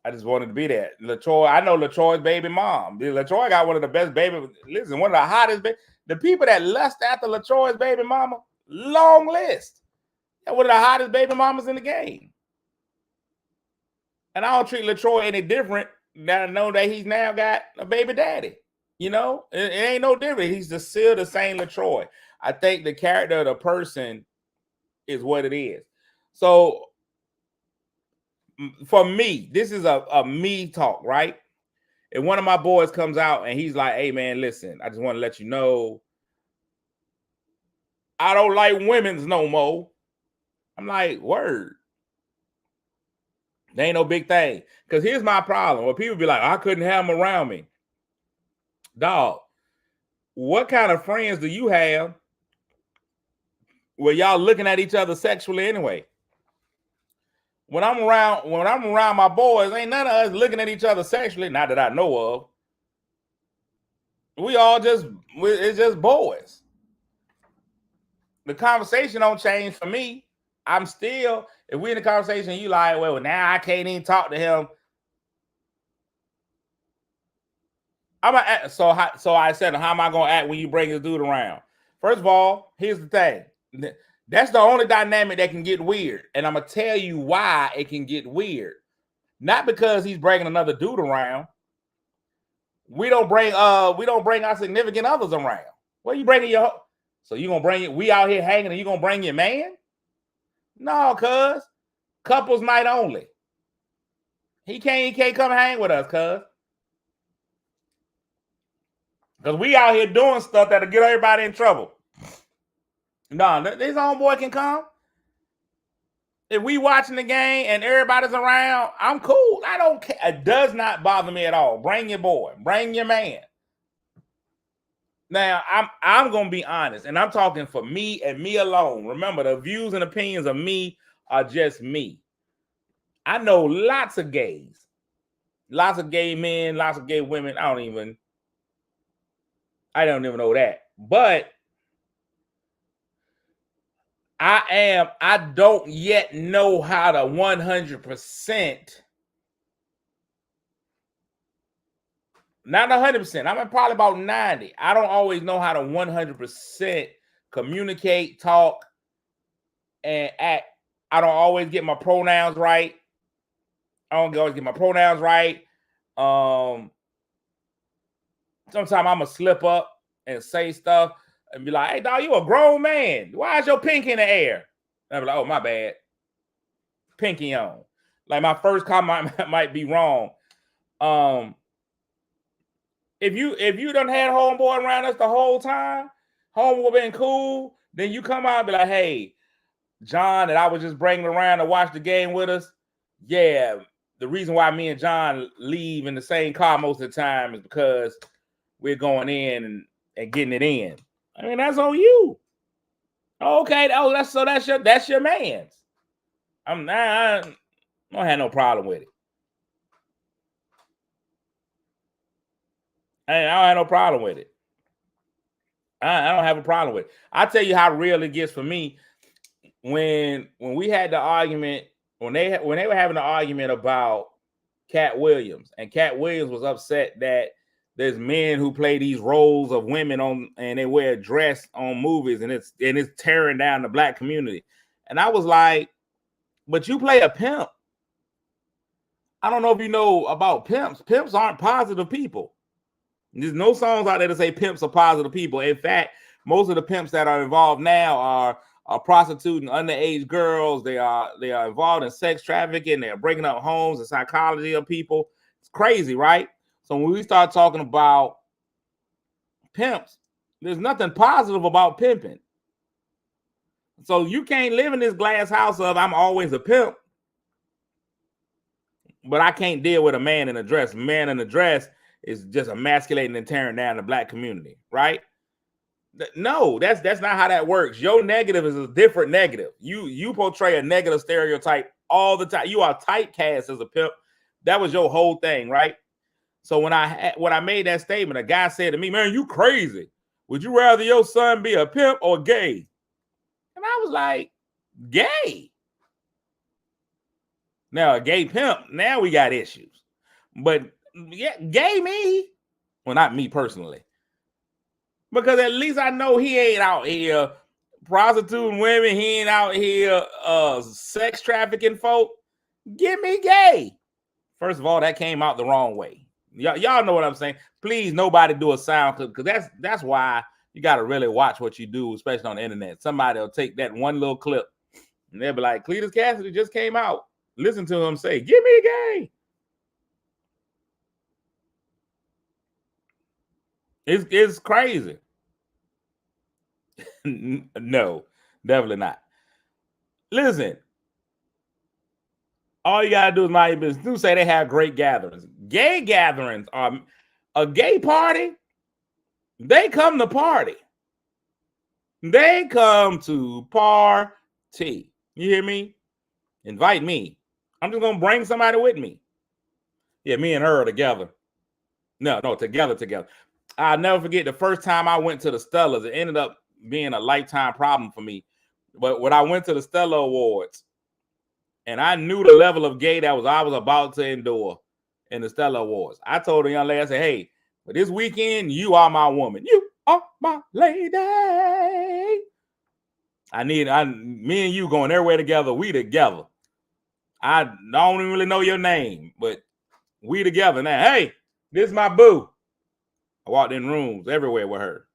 I just wanted to be there. LaTroy, I know LaTroy's baby mom. LaTroy got one of the best baby. Listen, one of the hottest. The people that lust after LaTroy's baby mama, long list. One of the hottest baby mamas in the game. And I don't treat LaTroy any different than I know that he's now got a baby daddy. You know, it ain't no different. He's still the same LaTroy. I think the character of the person is what it is. So for me, this is a me talk, right? If one of my boys comes out and he's like, hey, man, listen, I just want to let you know I don't like women's no more. I'm like, word. They ain't no big thing. Because here's my problem. When people be like, I couldn't have them around me. Dog, what kind of friends do you have where y'all looking at each other sexually anyway? When I'm around my boys, ain't none of us looking at each other sexually, not that I know of. It's just boys. The conversation don't change for me. I'm still, if we're in a conversation, you like, well, now I can't even talk to him. So I said, how am I going to act when you bring this dude around? First of all, here's the thing. That's the only dynamic that can get weird. And I'm going to tell you why it can get weird. Not because he's bringing another dude around. We don't bring our significant others around. What are you bringing your... So you going to bring it... We out here hanging and you going to bring your man? No, cuz. Couples night only. He can't come hang with us, cuz. Because we out here doing stuff that'll get everybody in trouble. No, this homeboy can come. If we watching the game and everybody's around, I'm cool. I don't care. It does not bother me at all. Bring your boy. Bring your man. Now, I'm going to be honest, and I'm talking for me and me alone. Remember, the views and opinions of me are just me. I know lots of gays. Lots of gay men, lots of gay women. I don't even know that. But I don't yet know how to 100%, not 100%. I'm probably about 90. I don't always know how to 100% communicate, talk, and act. I don't always get my pronouns right. I don't always get my pronouns right. Sometimes I'm gonna slip up and say stuff and be like, "Hey, dog, you a grown man. Why is your pinky in the air?" And I'll be like, "Oh, my bad. Pinky on." Like my first comment might be wrong. If you done had homeboy around us the whole time, homeboy been cool, then you come out and be like, "Hey, John, that I was just bringing around to watch the game with us. Yeah, the reason why me and John leave in the same car most of the time is because we're going in and getting it in." I mean, that's on you. Okay, that's your man's. I don't have no problem with it. I don't have no problem with it. I don't have a problem with it. I'll tell you how real it gets for me. When we had the argument, when they were having the argument about Cat Williams, and Cat Williams was upset that there's men who play these roles of women and they wear a dress on movies, and it's tearing down the black community. And I was like, but you play a pimp. I don't know if you know about pimps. Pimps aren't positive people. There's no songs out there that say pimps are positive people. In fact, most of the pimps that are involved now are prostituting underage girls. They are involved in sex trafficking. They're breaking up homes and psychology of people. It's crazy, right? So when we start talking about pimps, there's nothing positive about pimping. So you can't live in this glass house of I'm always a pimp, but I can't deal with a man in a dress. Man in a dress is just emasculating and tearing down the black community, right? No, that's not how that works. Your negative is a different negative. You portray a negative stereotype all the time. You are typecast as a pimp. That was your whole thing, right? So when I made that statement, a guy said to me, "Man, you crazy. Would you rather your son be a pimp or gay?" And I was like, "Gay." Now a gay pimp, now we got issues. But yeah, gay me. Well, not me personally. Because at least I know he ain't out here prostituting women. He ain't out here sex trafficking folk. Give me gay. First of all, that came out the wrong way. Y'all know what I'm saying. Please, nobody do a sound clip, because that's why you got to really watch what you do, especially on the internet. Somebody will take that one little clip and they'll be like, "Cletus Cassidy just came out. Listen to him say, 'Give me gay.'" It's crazy. No, definitely not. Listen, all you gotta do is mind your business. Do say they have great gatherings. Gay gatherings are a gay party. They come to party. They come to party. You hear me? Invite me. I'm just gonna bring somebody with me. Yeah, me and her are together. No, together. I'll never forget the first time I went to the Stellas. It ended up being a lifetime problem for me. But when I went to the Stella Awards, and I knew the level of gay that I was about to endure in the Stella Awards, I told the young lady, I said, "Hey, for this weekend, you are my woman. You are my lady. Me and you going everywhere together. We together. I don't even really know your name, but we together now. Hey, this is my boo." I walked in rooms everywhere with her.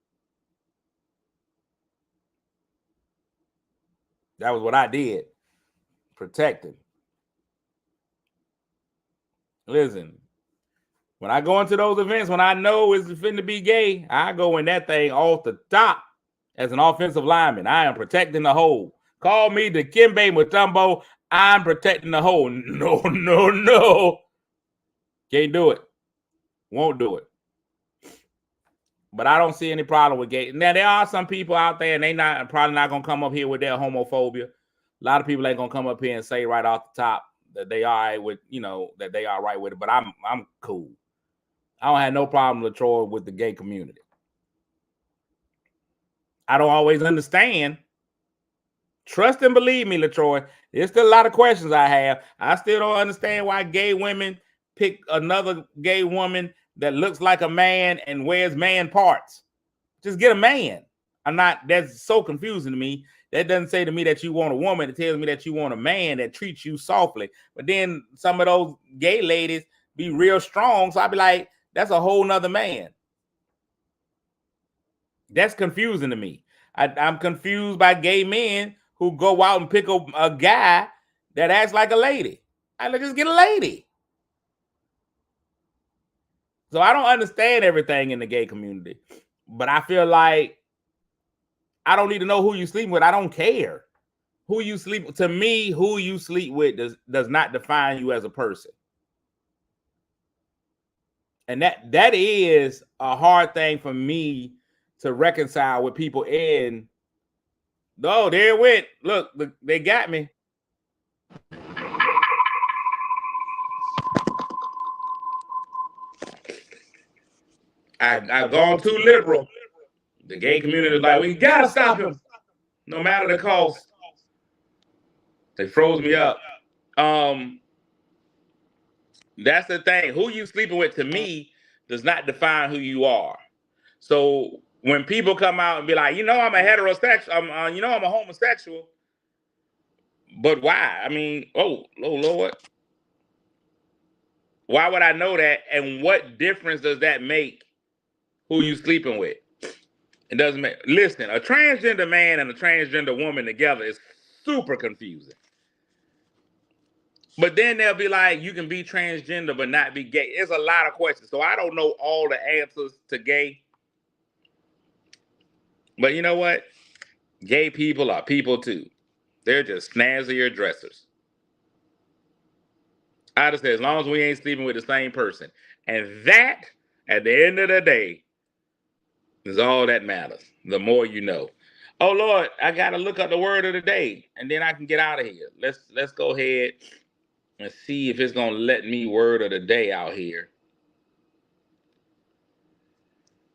That was what I did. Protecting. Listen, when I go into those events, when I know it's finna be gay, I go in that thing off the top as an offensive lineman. I am protecting the hole. Call me the Dikembe Mutombo. I'm protecting the hole. No. Can't do it. Won't do it. But I don't see any problem with gay. Now, there are some people out there, and they probably not going to come up here with their homophobia. A lot of people ain't going to come up here and say right off the top that they are right with, that they are right with it. But I'm cool. I don't have no problem, LaTroy, with the gay community. I don't always understand. Trust and believe me, LaTroy. There's still a lot of questions I have. I still don't understand why gay women pick another gay woman that looks like a man and wears man parts. Just get a man. That's so confusing to me. That doesn't say to me that you want a woman. It tells me that you want a man that treats you softly. But then some of those gay ladies be real strong. So I'd be like, that's a whole nother man. That's confusing to me. I'm confused by gay men who go out and pick up a guy that acts like a lady. I just get a lady. So I don't understand everything in the gay community, but I feel like I don't need to know who you sleep with. I don't care who you sleep with. To me, who you sleep with does not define you as a person. And that is a hard thing for me to reconcile with people in. Oh, there it went. Look, they got me. I've gone too liberal. The gay community is like, we gotta stop him, no matter the cost. They froze me up. That's the thing. Who you sleeping with, to me, does not define who you are. So when people come out and be like, I'm a heterosexual, I'm a homosexual, but why? I mean, oh Lord, why would I know that? And what difference does that make? Who you sleeping with? It doesn't make. Listen, a transgender man and a transgender woman together is super confusing. But then they'll be like, you can be transgender but not be gay. It's a lot of questions. So I don't know all the answers to gay. But you know what? Gay people are people too. They're just snazzier dressers. I just say, as long as we ain't sleeping with the same person. And that, at the end of the day, is all that matters. The more you know. Oh Lord, I gotta look up the word of the day, and then I can get out of here. Let's go ahead and see if it's gonna let me word of the day out here.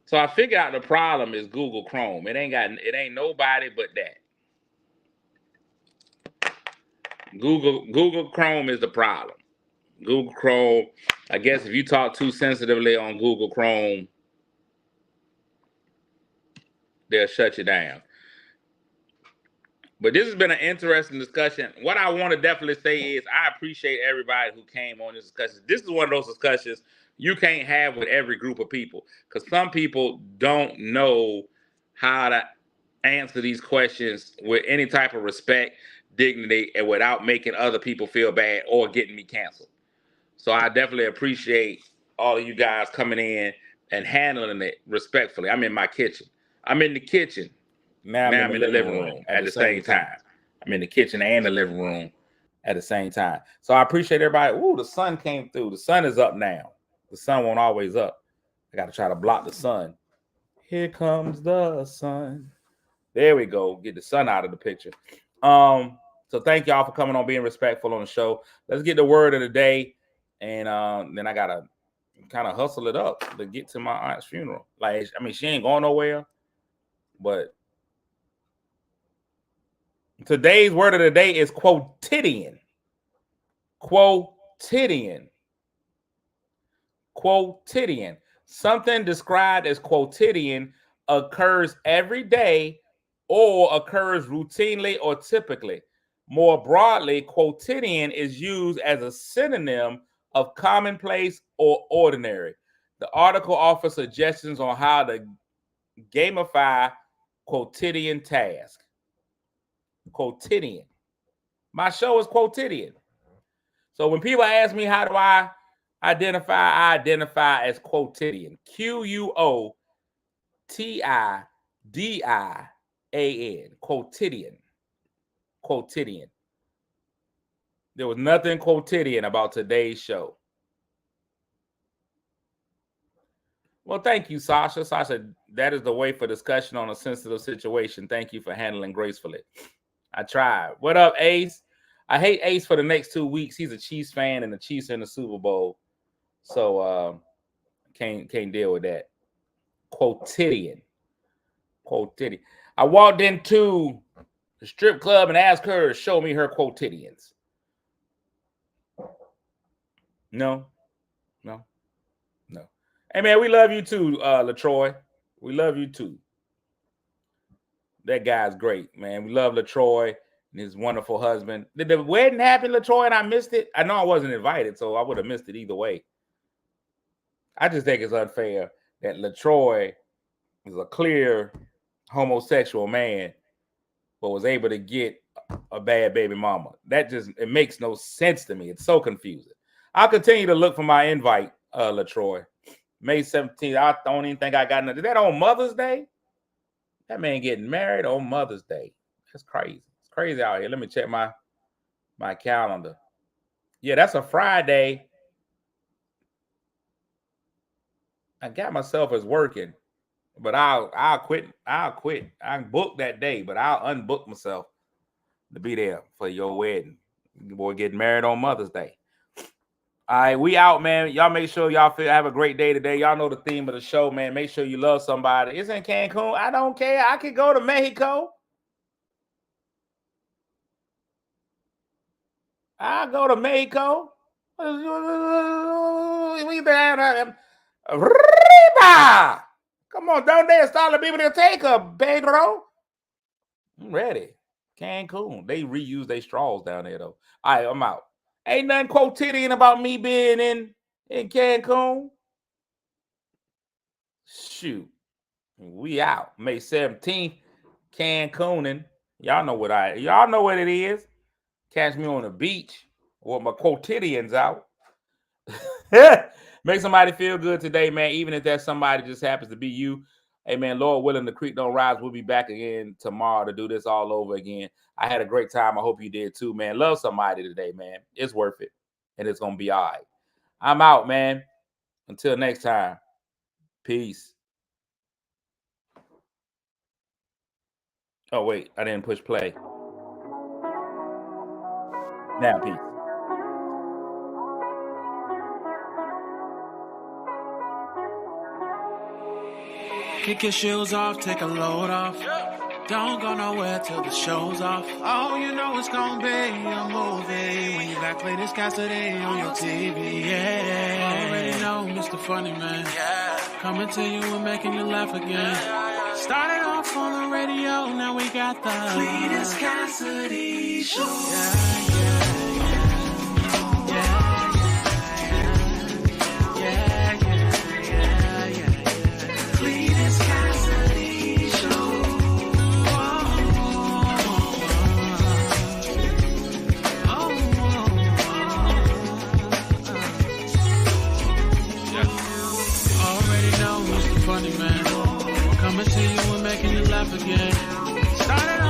So I figured out the problem is Google Chrome. It ain't nobody but that. Google Chrome is the problem. Google Chrome, I guess if you talk too sensitively on Google Chrome, they'll shut you down. But this has been an interesting discussion. What I want to definitely say is I appreciate everybody who came on this discussion. This is one of those discussions you can't have with every group of people, because some people don't know how to answer these questions with any type of respect, dignity, and without making other people feel bad or getting me canceled. So I definitely appreciate all of you guys coming in and handling it respectfully. I'm in my kitchen. I'm in the kitchen. Now I'm in the living room at the same time. I'm in the kitchen and the living room at the same time. So I appreciate everybody. Ooh, the sun came through. The sun is up now. The sun won't always up. I got to try to block the sun. Here comes the sun. There we go. Get the sun out of the picture. So thank y'all for coming on, being respectful on the show. Let's get the word of the day. And then I got to kind of hustle it up to get to my aunt's funeral. Like, I mean, she ain't going nowhere, but today's word of the day is quotidian. Quotidian. Quotidian. Something described as quotidian occurs every day or occurs routinely or typically. More broadly, quotidian is used as a synonym of commonplace or ordinary. The article offers suggestions on how to gamify quotidian tasks. Quotidian. My show is quotidian. So when people ask me how do I identify as quotidian. Quotidian. Quotidian. Quotidian. There was nothing quotidian about today's show. Well, thank you, Sasha. Sasha, that is the way for discussion on a sensitive situation. Thank you for handling gracefully. I tried. What up, Ace? I hate Ace for the next 2 weeks. He's a Chiefs fan and the Chiefs are in the Super Bowl. So can't deal with that. Quotidian. Quotidian. I walked into the strip club and asked her to show me her quotidians. No. Hey, man, we love you too, LaTroy. We love you too. That guy's great, man. We love LaTroy and his wonderful husband. Did the wedding happen, LaTroy, and I missed it? I know I wasn't invited, so I would have missed it either way. I just think it's unfair that LaTroy is a clear homosexual man, but was able to get a bad baby mama. It makes no sense to me. It's so confusing. I'll continue to look for my invite, LaTroy. May 17th. I don't even think I got nothing. Is that on Mother's Day? That man getting married on Mother's Day. That's crazy. It's crazy out here. Let me check my calendar. Yeah, that's a Friday. I got myself as working, but I'll quit. I can book that day, but I'll unbook myself to be there for your wedding. Your boy getting married on Mother's Day. All right, we out, man. Y'all make sure y'all have a great day today. Y'all know the theme of the show, man. Make sure you love somebody. It's in Cancun. I don't care. I could go to Mexico. I'll go to Mexico. Arriba! Come on, don't they start the people to take a Pedro? I'm ready. Cancun. They reuse their straws down there, though. All right, I'm out. Ain't nothing quotidian about me being in Cancun. Shoot. We out. May 17th, Cancunin. Y'all know what it is. Catch me on the beach with my quotidians out. Make somebody feel good today, man. Even if that somebody just happens to be you. Hey, man, Lord willing, the creek don't rise. We'll be back again tomorrow to do this all over again. I had a great time. I hope you did too, man. Love somebody today, man. It's worth it. And it's going to be all right. I'm out, man. Until next time. Peace. Oh, wait. I didn't push play. Now, peace. Kick your shoes off, take a load off. Don't go nowhere till the show's off. Oh, you know it's gonna be a movie when you got Cletus Cassidy on your TV. Yeah, already know Mr. Funny Man. Coming to you and making you laugh again. Started off on the radio, now we got the Cletus Cassidy Show. Funny Man, coming to you and making you laugh again. Started